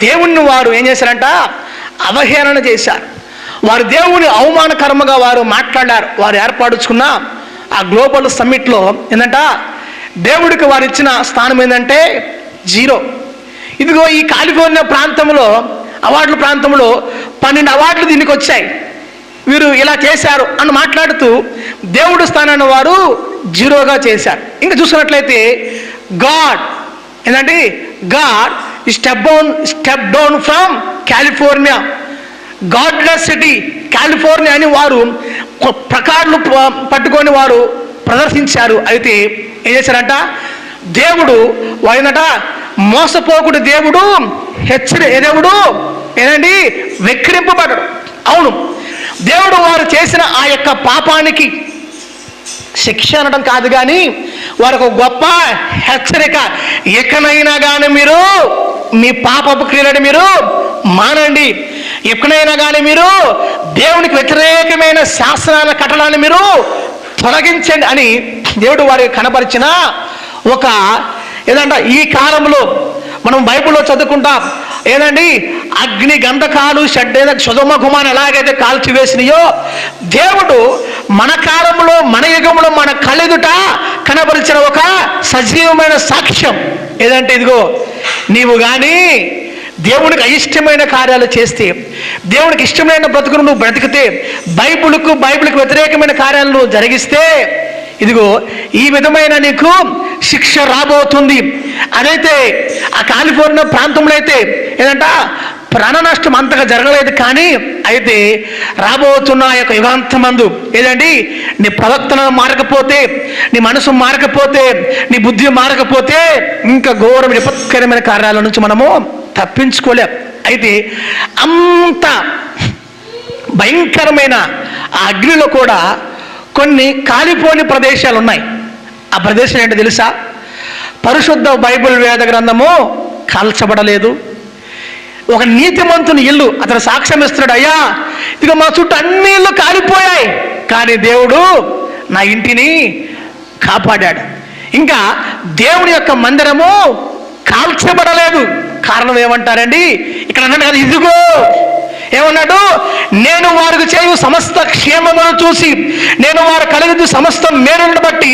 దేవుణ్ణి వారు ఏం చేశారంట? అవహేళన చేశారు. వారు దేవుని అవమానకరంగా వారు మాట్లాడారు. వారు ఏర్పరచుకున్న ఆ గ్లోబల్ సమ్మిట్లో ఏంటంట, దేవుడికి వారు ఇచ్చిన స్థానం ఏంటంటే 0. ఇదిగో ఈ కాలిఫోర్నియా ప్రాంతంలో, అవార్డుల ప్రాంతంలో 12 అవార్డులు దీనికి వచ్చాయి. వీరు ఇలా చేశారు అని మాట్లాడుతూ దేవుడు స్థానాన్ని వారు 0గా చేశారు. ఇంకా చూసుకున్నట్లయితే గాడ్ ఏంటంటే, God step down from California, godless city California అని వారు ప్రకారాలు పట్టుకొని వారు ప్రదర్శించారు. అయితే ఏం చేశారంట, దేవుడు వాడినట మోసపోకుడు దేవుడు, దేవుడు ఏదండి వెక్కిరింపబడడు. అవును, దేవుడు వారు చేసిన ఆ యొక్క పాపానికి శిక్ష అనడం కాదు, కానీ వారికి ఒక గొప్ప హెచ్చరిక. ఎక్కడైనా కానీ మీరు మీ పాపపు క్రియలను మీరు మానండి, ఎక్కడైనా కానీ మీరు దేవునికి వ్యతిరేకమైన శాసనాల కట్టడాన్ని మీరు తొలగించండి అని దేవుడు వారికి కనపరిచిన ఒక ఏదంట. ఈ కాలంలో మనం బైబిల్లో చదువుకుంటాం ఏదండి, అగ్ని గంధకాలు సొదొమ గుమాను ఎలాగైతే కాల్చివేసినాయో, దేవుడు మన కాలంలో మన యుగంలో మన కళ్ళెదుట కనబరిచిన ఒక సజీవమైన సాక్ష్యం ఏదంటే, ఇదిగో నీవు కానీ దేవునికి అయిష్టమైన కార్యాలు చేస్తే, దేవునికి ఇష్టమైన బ్రతుకును నువ్వు బ్రతికితే, బైబిల్కి వ్యతిరేకమైన కార్యాలను జరిగిస్తే, ఇదిగో ఈ విధమైన నీకు శిక్ష రాబోతుంది. అదైతే ఆ కాలిఫోర్నియా ప్రాంతంలో అయితే ఏదంట ప్రాణ నష్టం అంతగా జరగలేదు, కానీ అయితే రాబోతున్న ఆ యొక్క యుగాంతమందు ఏదండి, నీ ప్రవర్తన మారకపోతే, నీ మనసు మారకపోతే, నీ బుద్ధి మారకపోతే ఇంకా ఘోరమైన విపత్కరమైన కార్యాల నుంచి మనము తప్పించుకోలేం. అయితే అంత భయంకరమైన ఆ అగ్నిలో కూడా కొన్ని కాలిపోని ప్రదేశాలు ఉన్నాయి. ఆ ప్రదేశం ఏంటో తెలుసా? పరిశుద్ధ బైబిల్ వేద గ్రంథము కాల్చబడలేదు. ఒక నీతిమంతుని ఇల్లు అతను సాక్ష్యం ఇస్తున్నాడు, అయ్యా ఇక మా చుట్టూ అన్ని ఇళ్ళు కాలిపోయాయి, కానీ దేవుడు నా ఇంటిని కాపాడాడు. ఇంకా దేవుని యొక్క మందిరము కాల్చబడలేదు. కారణం ఏమంటారండి? ఇక్కడ అన్నాడు కదా, ఇదిగో ఏమన్నాడు, నేను వారికి చేయు సమస్త క్షేమమును చూసి, నేను వారు కలిగి సమస్త మేలును బట్టి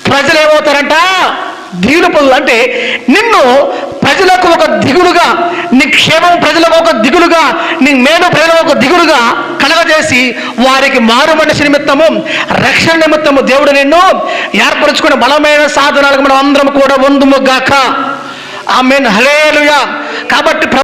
ప్రజలు ఏమవుతారంట? దిగులు పొందు. అంటే నిన్ను ప్రజలకు ఒక దిగులుగా, నీ క్షేమం ప్రజలకు ఒక దిగులుగా, నీ మేలు ప్రజలకు ఒక దిగులుగా కలగజేసి వారికి మారు మనిషి నిమిత్తము, రక్షణ నిమిత్తము దేవుడు నిన్ను ఏర్పరచుకునే బలమైన సాధనాలకు మనం అందరం కూడా వందుము గాక. ఆమేన్, హల్లెలూయా. కాబట్టి